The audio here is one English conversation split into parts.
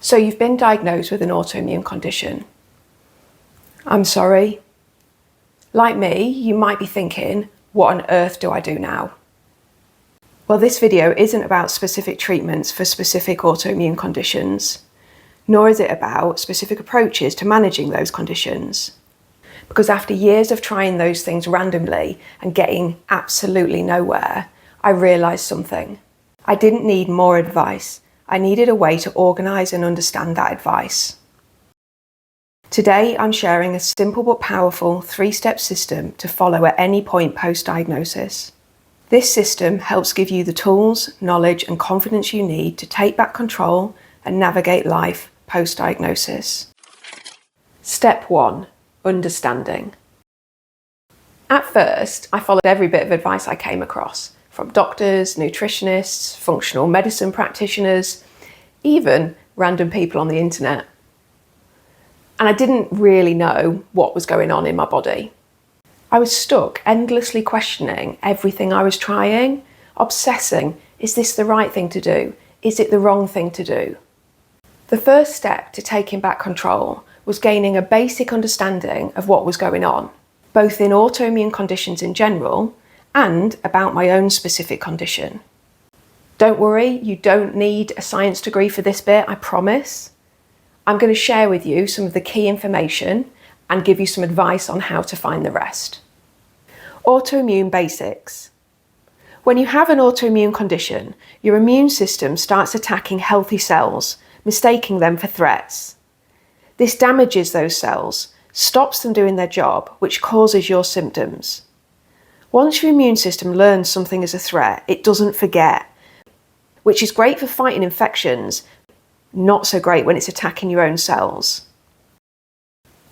So you've been diagnosed with an autoimmune condition. I'm sorry. Like me, you might be thinking, what on earth do I do now? Well, this video isn't about specific treatments for specific autoimmune conditions, nor is it about specific approaches to managing those conditions. Because after years of trying those things randomly and getting absolutely nowhere, I realised something. I didn't need more advice. I needed a way to organise and understand that advice. Today, I'm sharing a simple but powerful 3-step system to follow at any point post-diagnosis. This system helps give you the tools, knowledge and confidence you need to take back control and navigate life post-diagnosis. Step 1. Understanding. At first, I followed every bit of advice I came across, from doctors, nutritionists, functional medicine practitioners, even random people on the internet. And I didn't really know what was going on in my body. I was stuck endlessly questioning everything I was trying, obsessing, is this the right thing to do? Is it the wrong thing to do? The first step to taking back control was gaining a basic understanding of what was going on, both in autoimmune conditions in general and about my own specific condition. Don't worry, you don't need a science degree for this bit, I promise. I'm going to share with you some of the key information and give you some advice on how to find the rest. Autoimmune basics. When you have an autoimmune condition, your immune system starts attacking healthy cells, mistaking them for threats. This damages those cells, stops them doing their job, which causes your symptoms. Once your immune system learns something is a threat, it doesn't forget, which is great for fighting infections, not so great when it's attacking your own cells.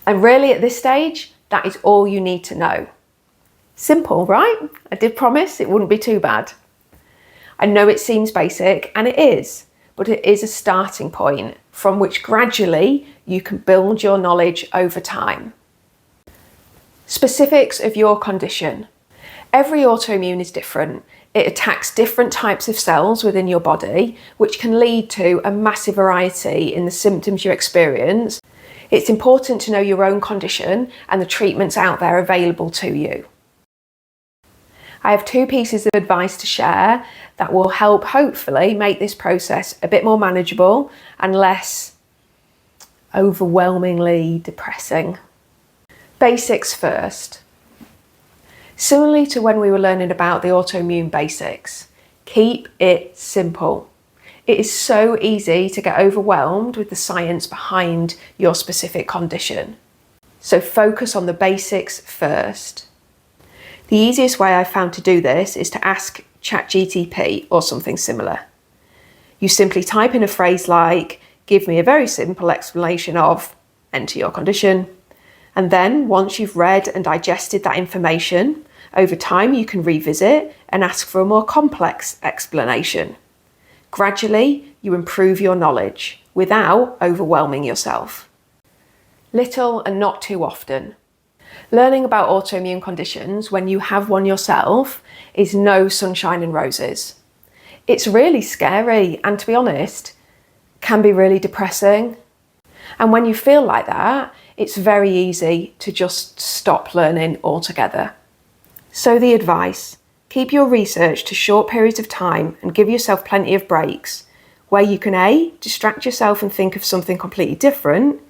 And really at this stage, that is all you need to know. Simple, right? I did promise it wouldn't be too bad. I know it seems basic, and it is, but it is a starting point from which gradually you can build your knowledge over time. Specifics of your condition. Every autoimmune is different. It attacks different types of cells within your body, which can lead to a massive variety in the symptoms you experience. It's important to know your own condition and the treatments out there available to you. I have 2 pieces of advice to share that will help hopefully make this process a bit more manageable and less overwhelmingly depressing. Basics first. Similarly to when we were learning about the autoimmune basics, keep it simple. It is so easy to get overwhelmed with the science behind your specific condition. So focus on the basics first. The easiest way I've found to do this is to ask ChatGPT or something similar. You simply type in a phrase like, give me a very simple explanation of, enter your condition. And then once you've read and digested that information, over time you can revisit and ask for a more complex explanation. Gradually, you improve your knowledge without overwhelming yourself. Little and not too often. Learning about autoimmune conditions when you have one yourself is no sunshine and roses. It's really scary and, to be honest, can be really depressing. And when you feel like that, it's very easy to just stop learning altogether. So the advice, keep your research to short periods of time and give yourself plenty of breaks where you can A, distract yourself and think of something completely different,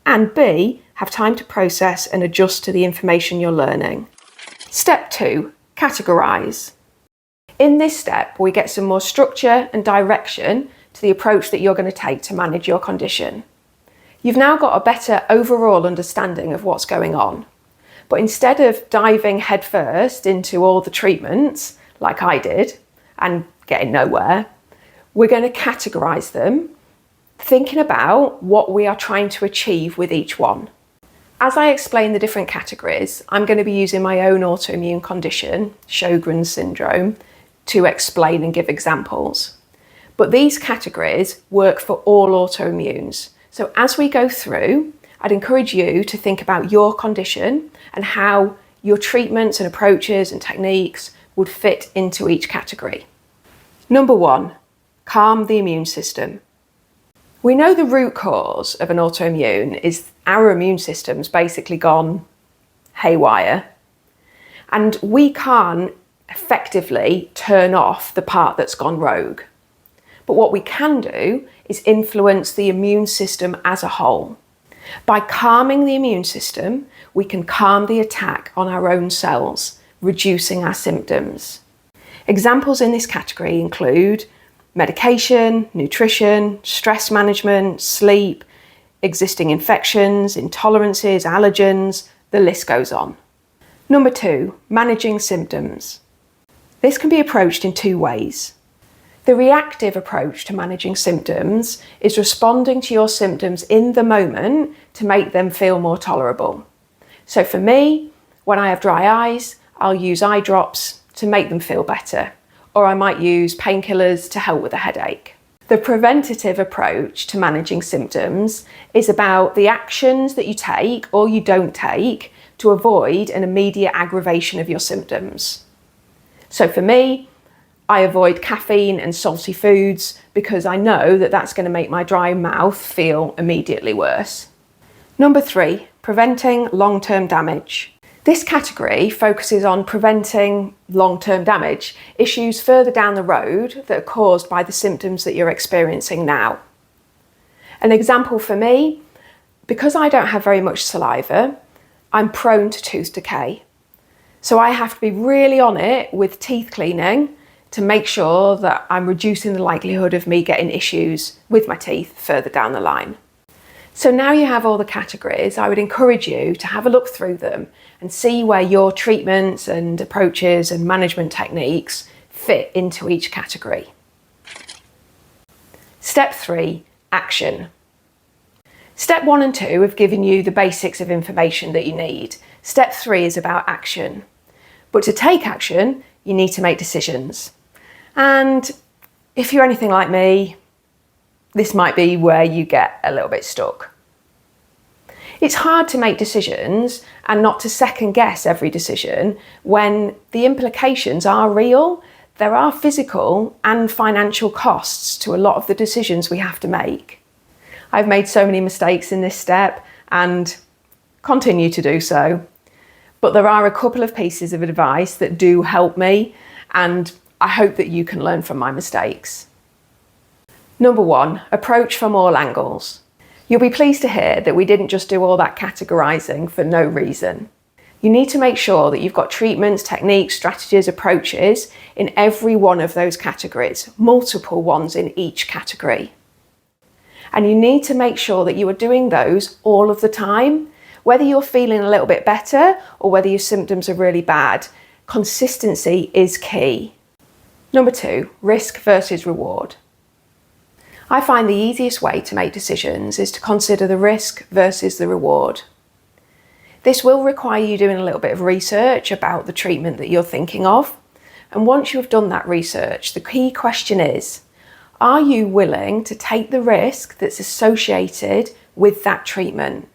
and B, have time to process and adjust to the information you're learning. Step 2, categorise. In this step, we get some more structure and direction to the approach that you're going to take to manage your condition. You've now got a better overall understanding of what's going on. But instead of diving headfirst into all the treatments, like I did, and getting nowhere, we're going to categorise them, thinking about what we are trying to achieve with each one. As I explain the different categories, I'm going to be using my own autoimmune condition, Sjogren's syndrome, to explain and give examples. But these categories work for all autoimmunes. So as we go through, I'd encourage you to think about your condition and how your treatments and approaches and techniques would fit into each category. Number 1, calm the immune system. We know the root cause of an autoimmune is our immune system's basically gone haywire, and we can't effectively turn off the part that's gone rogue. But what we can do is influence the immune system as a whole. By calming the immune system, we can calm the attack on our own cells, reducing our symptoms. Examples in this category include medication, nutrition, stress management, sleep, existing infections, intolerances, allergens, the list goes on. Number 2, managing symptoms. This can be approached in 2 ways. The reactive approach to managing symptoms is responding to your symptoms in the moment to make them feel more tolerable. So for me, when I have dry eyes, I'll use eye drops to make them feel better, or I might use painkillers to help with a headache. The preventative approach to managing symptoms is about the actions that you take or you don't take to avoid an immediate aggravation of your symptoms. So for me, I avoid caffeine and salty foods because I know that that's going to make my dry mouth feel immediately worse. Number 3, preventing long-term damage. This category focuses on preventing long-term damage, issues further down the road that are caused by the symptoms that you're experiencing now. An example for me, because I don't have very much saliva, I'm prone to tooth decay. So I have to be really on it with teeth cleaning to make sure that I'm reducing the likelihood of me getting issues with my teeth further down the line. So now you have all the categories, I would encourage you to have a look through them and see where your treatments and approaches and management techniques fit into each category. Step 3, action. Step 1 and 2 have given you the basics of information that you need. Step 3 is about action. But to take action, you need to make decisions. And if you're anything like me, this might be where you get a little bit stuck. It's hard to make decisions and not to second guess every decision when the implications are real. There are physical and financial costs to a lot of the decisions we have to make. I've made so many mistakes in this step and continue to do so. But there are a couple of pieces of advice that do help me, and I hope that you can learn from my mistakes. Number 1, approach from all angles. You'll be pleased to hear that we didn't just do all that categorising for no reason. You need to make sure that you've got treatments, techniques, strategies, approaches in every one of those categories, multiple ones in each category. And you need to make sure that you are doing those all of the time, whether you're feeling a little bit better or whether your symptoms are really bad. Consistency is key. Number 2, risk versus reward. I find the easiest way to make decisions is to consider the risk versus the reward. This will require you doing a little bit of research about the treatment that you're thinking of. And once you've done that research, the key question is, are you willing to take the risk that's associated with that treatment?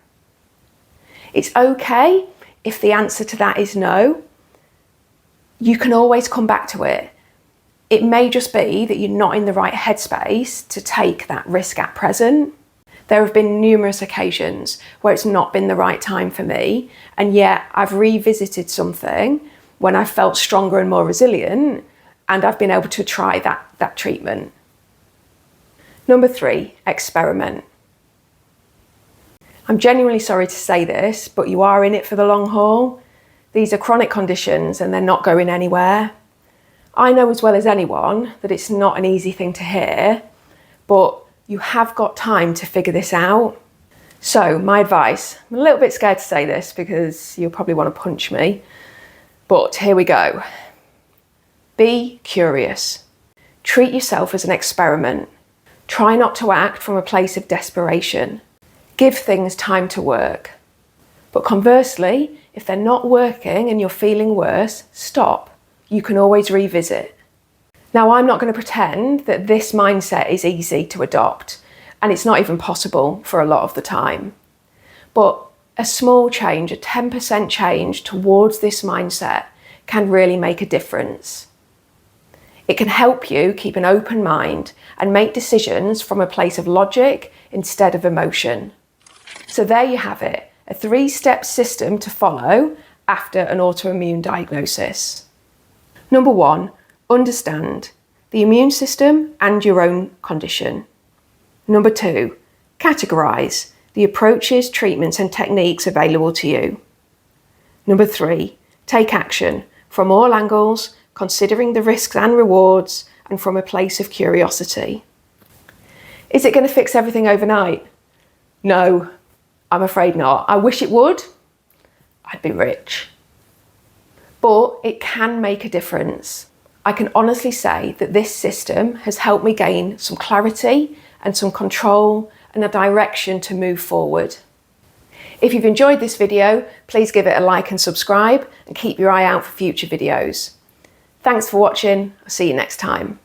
It's okay if the answer to that is no. You can always come back to it. It may just be that you're not in the right headspace to take that risk at present. There have been numerous occasions where it's not been the right time for me, and yet I've revisited something when I felt stronger and more resilient, and I've been able to try that treatment. Number 3, experiment. I'm genuinely sorry to say this, but you are in it for the long haul. These are chronic conditions and they're not going anywhere. I know as well as anyone that it's not an easy thing to hear, but you have got time to figure this out. So my advice, I'm a little bit scared to say this because you'll probably want to punch me, but here we go. Be curious. Treat yourself as an experiment. Try not to act from a place of desperation. Give things time to work. But conversely, if they're not working and you're feeling worse, stop. You can always revisit. Now, I'm not going to pretend that this mindset is easy to adopt, and it's not even possible for a lot of the time. But a small change, a 10% change towards this mindset can really make a difference. It can help you keep an open mind and make decisions from a place of logic instead of emotion. So there you have it, a 3-step system to follow after an autoimmune diagnosis. Number 1, understand the immune system and your own condition. Number 2, categorise the approaches, treatments and techniques available to you. Number 3, take action from all angles, considering the risks and rewards and from a place of curiosity. Is it going to fix everything overnight? No, I'm afraid not. I wish it would. I'd be rich. But it can make a difference. I can honestly say that this system has helped me gain some clarity and some control and a direction to move forward. If you've enjoyed this video, please give it a like and subscribe and keep your eye out for future videos. Thanks for watching. I'll see you next time.